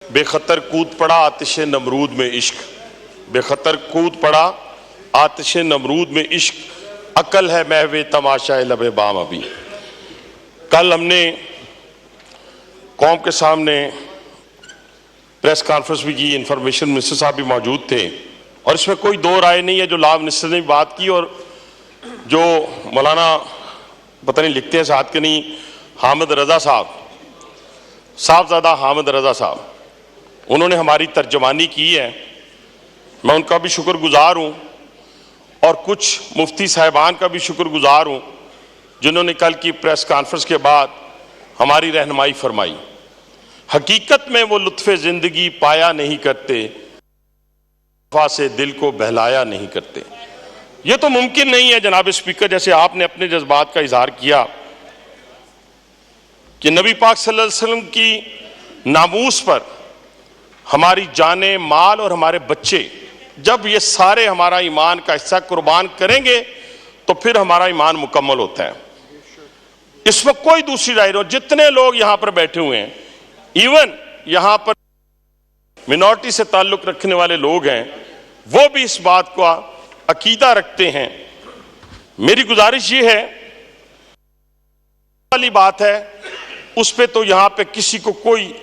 बेखतर कूद पड़ा आतिश नमरूद में इश्क, बेखतर कूद पड़ा आतिश नमरूद में इश्क, अकल है महवे तमाशाए लबे बाम अभी। कल हमने कौम के सामने प्रेस कॉन्फ्रेंस भी की, इंफॉर्मेशन मिनिस्टर साहब भी मौजूद थे और इसमें कोई दो राय नहीं है। जो लॉ मिनिस्टर ने बात की और जो मौलाना पता नहीं लिखते हैं साथ के नहीं, हामिद रजा साहबजादा हामिद रजा साहब, उन्होंने हमारी तर्जमानी की है। मैं उनका भी शुक्रगुजार हूँ और कुछ मुफ्ती साहिबान का भी शुक्रगुजार हूँ जिन्होंने कल की प्रेस कॉन्फ्रेंस के बाद हमारी रहनुमाई फरमाई। हकीकत में वो लुत्फ़े ज़िंदगी पाया नहीं करते, वफ़ा से दिल को बहलाया नहीं करते। ये तो मुमकिन नहीं है जनाब स्पीकर, जैसे आपने अपने जज्बात का इजहार किया कि नबी पाक सल्लल्लाहु अलैहि वसल्लम की नामूस पर हमारी जाने माल और हमारे बच्चे, जब ये सारे हमारा ईमान का हिस्सा कुर्बान करेंगे तो फिर हमारा ईमान मुकम्मल होता है। इसमें कोई दूसरी राय नहीं। जितने लोग यहां पर बैठे हुए हैं, इवन यहां पर मिनॉरिटी से ताल्लुक रखने वाले लोग हैं, वो भी इस बात का अकीदा रखते हैं। मेरी गुजारिश ये है, वाली बात है उस पे तो यहां पे किसी को कोई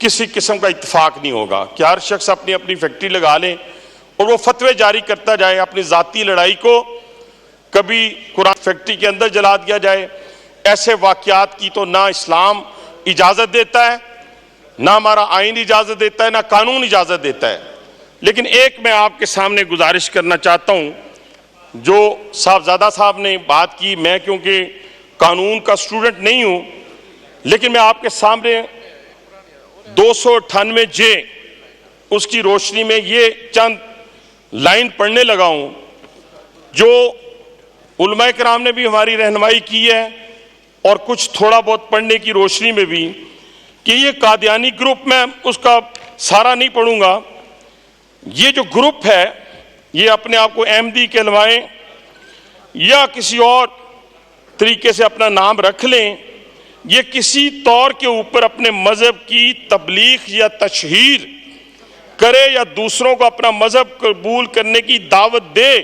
किसी किस्म का इत्तेफाक नहीं होगा कि हर शख्स अपनी अपनी फैक्ट्री लगा ले और वो फतवे जारी करता जाए अपनी जाती लड़ाई को। कभी कुरान फैक्ट्री के अंदर जला दिया जाए, ऐसे वाकयात की तो ना इस्लाम इजाजत देता है, ना हमारा आइन इजाजत देता है, ना कानून इजाजत देता है। लेकिन एक मैं आपके सामने गुजारिश करना चाहता हूं, जो साहबजादा साहब ने बात की, मैं क्योंकि कानून का स्टूडेंट नहीं हूं, लेकिन मैं आपके सामने 298 जे उसकी रोशनी में ये चंद लाइन पढ़ने लगा हूं, जो उलमाए किराम ने भी हमारी रहनुमाई की है और कुछ थोड़ा बहुत पढ़ने की रोशनी में भी, कि ये कादियानी ग्रुप, मैं उसका सारा नहीं पढ़ूंगा, ये जो ग्रुप है ये अपने आप को अहमदी कहलवाएं या किसी और तरीके से अपना नाम रख लें, ये किसी तौर के ऊपर अपने मजहब की तबलीग या तशहीर करे या दूसरों को अपना मजहब कबूल करने की दावत दे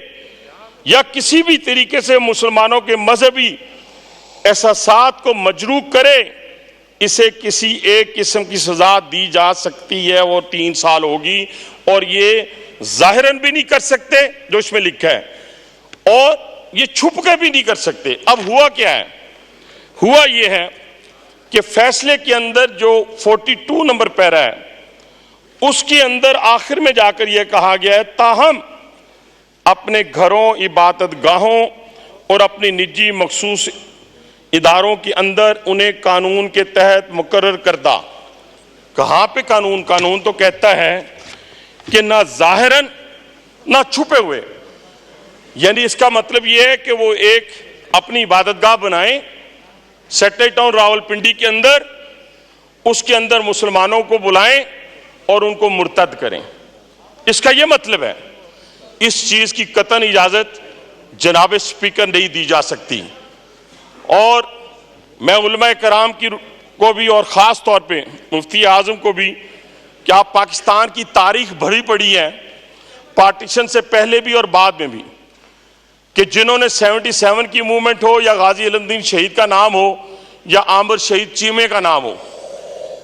या किसी भी तरीके से मुसलमानों के मजहबी एहसासात को मजरूह करे, इसे किसी एक किस्म की सजा दी जा सकती है, वो 3 साल होगी और ये जाहिरन भी नहीं कर सकते जो इसमें लिखा है और ये छुप के भी नहीं कर सकते। अब हुआ क्या है? हुआ ये है कि फैसले के अंदर जो 42 नंबर पैरा है उसके अंदर आखिर में जाकर यह कहा गया है, ताहम अपने घरों, इबादत गाहों और अपनी निजी मखसूस इदारों के अंदर उन्हें कानून के तहत मुकर्रर करदा। कहां पे कानून? कानून तो कहता है कि ना जाहिरन ना छुपे हुए, यानी इसका मतलब यह है कि वो एक अपनी इबादतगाह बनाएं सैटेलाइट टाउन रावलपिंडी के अंदर, उसके अंदर मुसलमानों को बुलाएं और उनको मुर्तद करें। इसका यह मतलब है। इस चीज की कतन इजाजत जनाब स्पीकर नहीं दी जा सकती। और मैं उलमाए कराम को भी और ख़ास तौर पे मुफ्ती आज़म को भी, कि आप पाकिस्तान की तारीख भरी पड़ी है, पार्टीशन से पहले भी और बाद में भी, कि जिन्होंने 77 की मूवमेंट हो या गाजी अलमदीन शहीद का नाम हो या आमिर शहीद चीमे का नाम हो,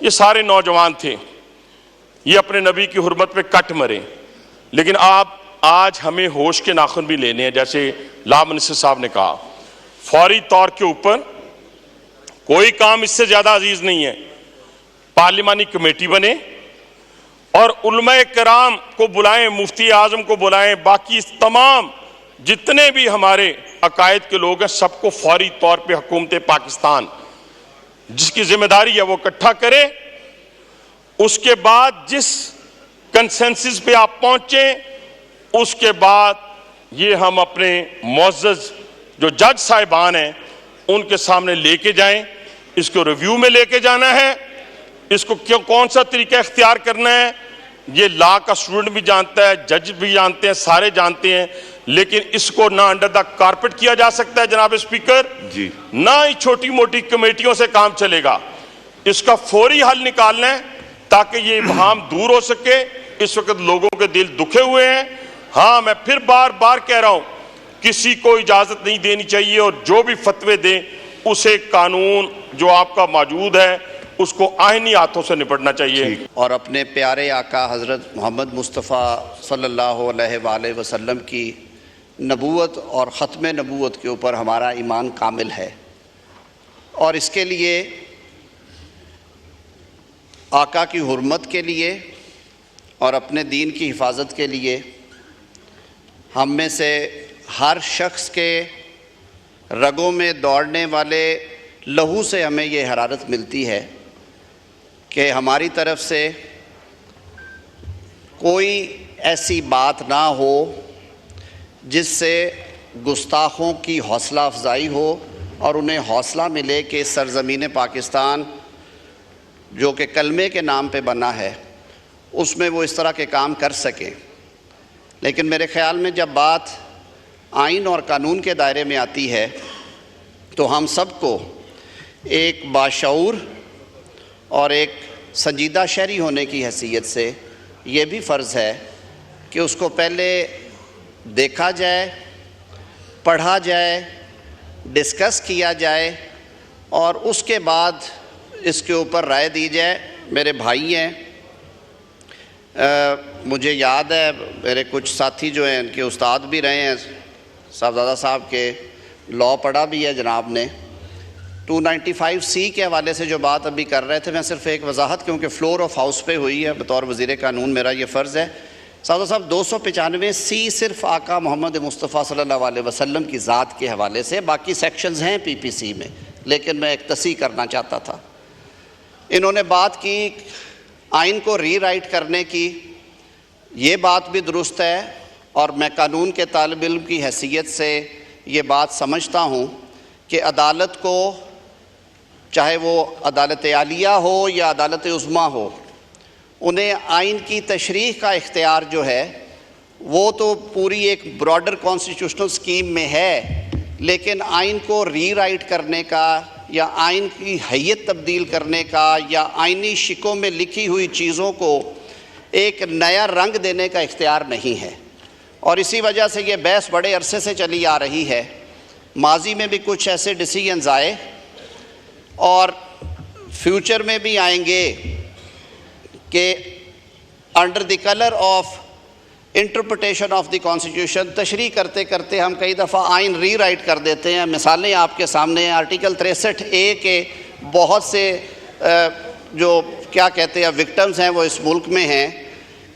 ये सारे नौजवान थे, ये अपने नबी की हुर्मत पे कट मरे। लेकिन आप आज हमें होश के नाखून भी लेने हैं, जैसे लॉ मिनिस्टर साहब ने कहा, फौरी तौर के ऊपर कोई काम इससे ज्यादा अजीज नहीं है, पार्लिमानी कमेटी बने और उलमाए कराम को बुलाएं, मुफ्ती आजम को बुलाएं, बाकी तमाम जितने भी हमारे अकायद के लोग हैं सबको फौरी तौर पे हुकूमत पाकिस्तान जिसकी जिम्मेदारी है वो इकट्ठा करे। उसके बाद जिस कंसेंसस पे आप पहुंचे, उसके बाद ये हम अपने मुअज़्ज़ज़ जो जज साहिबान हैं उनके सामने लेके जाएं। इसको रिव्यू में लेके जाना है, इसको क्यों कौन सा तरीका इख्तियार करना है ये लॉ का स्टूडेंट भी जानता है, जज भी जानते हैं, सारे जानते हैं। लेकिन इसको ना अंडर द कारपेट किया जा सकता है जनाब स्पीकर जी, ना ही छोटी मोटी कमेटियों से काम चलेगा। इसका फौरी हल निकालना है ताकि ये इबहम दूर हो सके। इस वक्त लोगों के दिल दुखे हुए हैं। हाँ, मैं फिर बार बार कह रहा हूं, किसी को इजाजत नहीं देनी चाहिए और जो भी फतवे दे उसे कानून जो आपका मौजूद है उसको आईनी हाथों से निपटना चाहिए। और अपने प्यारे आका हज़रत मोहम्मद मुस्तफ़ा सल्लल्लाहु अलैहि वसल्लम की नबूवत और ख़त्म नबूवत के ऊपर हमारा ईमान कामिल है और इसके लिए आका की हुर्मत के लिए और अपने दीन की हिफाजत के लिए हम में से हर शख्स के रगों में दौड़ने वाले लहू से हमें ये हरारत मिलती है कि हमारी तरफ से कोई ऐसी बात ना हो जिससे गुस्ताखों की हौसला अफजाई हो और उन्हें हौसला मिले कि सरज़मीन पाकिस्तान जो कि कलमे के नाम पे बना है उसमें वो इस तरह के काम कर सकें। लेकिन मेरे ख़्याल में जब बात आइन और कानून के दायरे में आती है तो हम सबको एक बाशऊर और एक संजीदा शहरी होने की हैसियत से ये भी फ़र्ज़ है कि उसको पहले देखा जाए, पढ़ा जाए, डिस्कस किया जाए और उसके बाद इसके ऊपर राय दी जाए। मेरे भाई हैं, मुझे याद है मेरे कुछ साथी जो हैं इनके उस्ताद भी रहे हैं, साहबजादा साहब के लॉ पढ़ा भी है जनाब ने। 295C के हवाले से जो बात अभी कर रहे थे, मैं सिर्फ एक वजाहत, क्योंकि फ्लोर ऑफ हाउस पे हुई है, बतौर वज़ीर कानून मेरा ये फ़र्ज़ है। साहब 295C सिर्फ आका मोहम्मद मुस्तफ़ा सल्लल्लाहु अलैहि वसल्लम की ज़ात के हवाले से, बाकी सेक्शंस हैं PPC में, लेकिन मैं एक तस्सीह करना चाहता था। इन्होंने बात की आइन को रीराइट करने की, ये बात भी दुरुस्त है और मैं कानून के तालिब इल्म की हैसियत से ये बात समझता हूँ कि अदालत को, चाहे वो अदालत आलिया हो या अदालत उज़्मा हो, उन्हें आइन की तशरीह का इख्तियार जो है वो तो पूरी एक ब्रॉडर कॉन्स्टिट्यूशनल स्कीम में है, लेकिन आइन को रीराइट करने का या आइन की हैयत तब्दील करने का या आइनी शिकों में लिखी हुई चीज़ों को एक नया रंग देने का इख्तियार नहीं है। और इसी वजह से ये बहस बड़े अरसे से चली आ रही है। माजी में भी कुछ ऐसे डिसीजंस आए और फ्यूचर में भी आएंगे कि under the colour of interpretation of the constitution तशरीह करते करते हम कई दफ़ा आइन रीराइट कर देते हैं। मिसालें आपके सामने हैं। आर्टिकल 63A के बहुत से जो क्या कहते हैं विक्टिम्स हैं वो इस मुल्क में हैं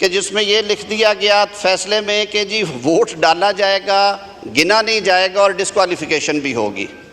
कि जिसमें ये लिख दिया गया फ़ैसले में कि जी वोट डाला जाएगा, गिना नहीं जाएगा और डिस्क्वालिफिकेशन भी होगी।